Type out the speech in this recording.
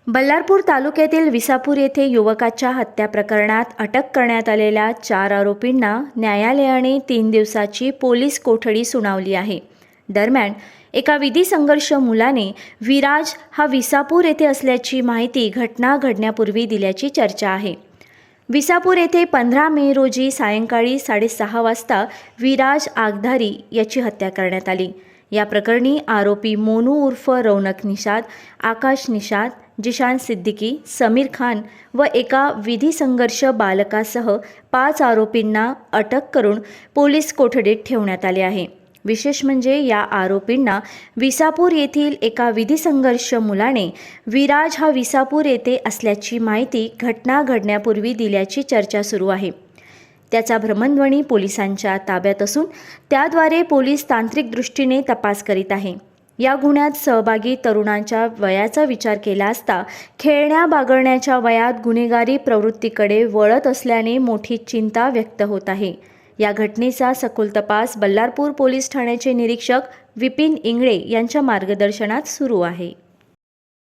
बल्लारपूर तालुक्यातील विसापूर येथे युवकाच्या हत्या प्रकरणात अटक करण्यात आलेल्या 4 आरोपींना न्यायालयाने 3 दिवसाची पोलीस कोठडी सुनावली आहे। दरम्यान एका विधी संघर्ष मुलाने विराज हा विसापूर येथे असल्याची माहिती घटना घडण्यापूर्वी दिल्याची चर्चा आहे। विसापूर येथे 15 मे रोजी सायंकाळी 6:30 वाजता विराज आगधारी याची हत्या करण्यात आली। या प्रकरणी आरोपी मोनू उर्फ रौनक निषाद, आकाश निषाद, जिशान सिद्दीकी, समीर खान व एका विधी संघर्ष बालकासह 5 आरोपींना अटक करून पोलीस कोठडीत ठेवण्यात आले आहे। विशेष म्हणजे या आरोपींना विसापूर येथील एका विधी संघर्ष मुलाने विराज हा विसापूर येथे असल्याची माहिती घटना घडण्यापूर्वी दिल्याची चर्चा सुरू आहे। त्याचा भ्रमणध्वनी पोलिसांच्या ताब्यात असून त्याद्वारे पोलीस तांत्रिक दृष्टीने तपास करीत आहे। या गुन्ह्यात सहभागी तरुणांच्या वयाचा विचार केला असता खेळण्या बागडण्याच्या वयात गुन्हेगारी प्रवृत्तीकडे वळत असल्याने मोठी चिंता व्यक्त होत आहे। या घटनेचा सखोल तपास बल्लारपूर पोलीस ठाण्याचे निरीक्षक विपिन इंगळे यांच्या मार्गदर्शनात सुरू आहे।